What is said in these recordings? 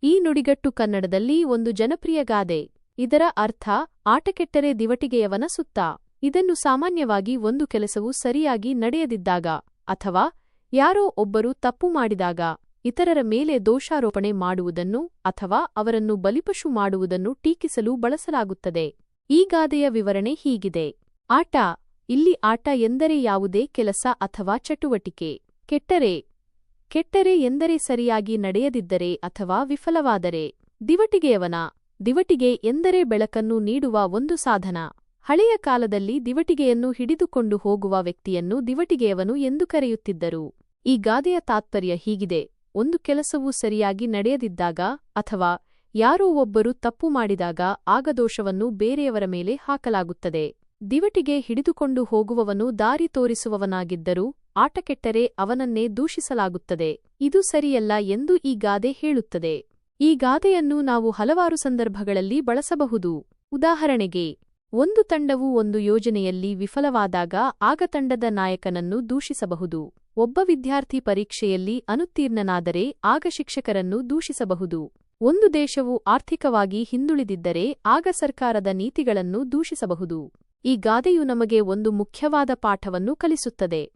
ಈ ನುಡಿಗಟ್ಟು ಕನ್ನಡದಲ್ಲಿ ಒಂದು ಜನಪ್ರಿಯ ಗಾದೆ. ಇದರ ಅರ್ಥ ಆಟ ಕೆಟ್ಟರೆ ದಿವಟಿಗೆಯವನ ಸುತ್ತ. ಇದನ್ನು ಸಾಮಾನ್ಯವಾಗಿ ಒಂದು ಕೆಲಸವು ಸರಿಯಾಗಿ ನಡೆಯದಿದ್ದಾಗ ಅಥವಾ ಯಾರೋ ಒಬ್ಬರು ತಪ್ಪು ಮಾಡಿದಾಗ ಇತರರ ಮೇಲೆ ದೋಷಾರೋಪಣೆ ಮಾಡುವುದನ್ನು ಅಥವಾ ಅವರನ್ನು ಬಲಿಪಶು ಮಾಡುವುದನ್ನು ಟೀಕಿಸಲು ಬಳಸಲಾಗುತ್ತದೆ. ಈ ಗಾದೆಯ ವಿವರಣೆ ಹೀಗಿದೆ. ಆಟ. ಇಲ್ಲಿ ಆಟ ಎಂದರೆ ಯಾವುದೇ ಕೆಲಸ ಅಥವಾ ಚಟುವಟಿಕೆ. ಕೆಟ್ಟರೆ ಎಂದರೆ ಸರಿಯಾಗಿ ನಡೆಯದಿದ್ದರೆ ಅಥವಾ ವಿಫಲವಾದರೆ. ದಿವಟಿಗೆಯವನ. ದಿವಟಿಗೆ ಎಂದರೆ ಬೆಳಕನ್ನು ನೀಡುವ ಒಂದು ಸಾಧನ. ಹಳೆಯ ಕಾಲದಲ್ಲಿ ದಿವಟಿಗೆಯನ್ನು ಹಿಡಿದುಕೊಂಡು ಹೋಗುವ ವ್ಯಕ್ತಿಯನ್ನು ದಿವಟಿಗೆಯವನು ಎಂದು ಕರೆಯುತ್ತಿದ್ದರು. ಈ ಗಾದೆಯ ತಾತ್ಪರ್ಯ ಹೀಗಿದೆ. ಒಂದು ಕೆಲಸವು ಸರಿಯಾಗಿ ನಡೆಯದಿದ್ದಾಗ ಅಥವಾ ಯಾರೋ ಒಬ್ಬರು ತಪ್ಪು ಮಾಡಿದಾಗ ಆಗ ದೋಷವನ್ನು ಬೇರೆಯವರ ಮೇಲೆ ಹಾಕಲಾಗುತ್ತದೆ. ದಿವಟಿಗೆ ಹಿಡಿದುಕೊಂಡು ಹೋಗುವವನು ದಾರಿ ತೋರಿಸುವವನಾಗಿದ್ದರೂ ಆಟ ಕೆಟ್ಟರೆ ಅವನನ್ನೇ ದೂಷಿಸಲಾಗುತ್ತದೆ. ಇದು ಸರಿಯಲ್ಲ ಎಂದು ಈ ಗಾದೆ ಹೇಳುತ್ತದೆ. ಈ ಗಾದೆಯನ್ನು ನಾವು ಹಲವಾರು ಸಂದರ್ಭಗಳಲ್ಲಿ ಬಳಸಬಹುದು. ಉದಾಹರಣೆಗೆ, ಒಂದು ತಂಡವು ಒಂದು ಯೋಜನೆಯಲ್ಲಿ ವಿಫಲವಾದಾಗ ಆಗ ತಂಡದ ನಾಯಕನನ್ನು ದೂಷಿಸಬಹುದು. ಒಬ್ಬ ವಿದ್ಯಾರ್ಥಿ ಪರೀಕ್ಷೆಯಲ್ಲಿ ಅನುತ್ತೀರ್ಣನಾದರೆ ಆಗ ಶಿಕ್ಷಕರನ್ನು ದೂಷಿಸಬಹುದು. ಒಂದು ದೇಶವು ಆರ್ಥಿಕವಾಗಿ ಹಿಂದುಳಿದಿದ್ದರೆ ಆಗ ಸರ್ಕಾರದ ನೀತಿಗಳನ್ನು ದೂಷಿಸಬಹುದು. ಈ ಗಾದೆಯು ನಮಗೆ ಒಂದು ಮುಖ್ಯವಾದ ಪಾಠವನ್ನು ಕಲಿಸುತ್ತದೆ.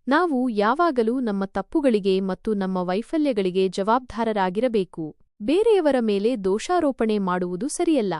ನಾವು ಯಾವಾಗಲೂ ನಮ್ಮ ತಪ್ಪುಗಳಿಗೆ ಮತ್ತು ನಮ್ಮ ವೈಫಲ್ಯಗಳಿಗೆ ಜವಾಬ್ದಾರರಾಗಿರಬೇಕು. ಬೇರೆಯವರ ಮೇಲೆ ದೋಷಾರೋಪಣೆ ಮಾಡುವುದು ಸರಿಯಲ್ಲ.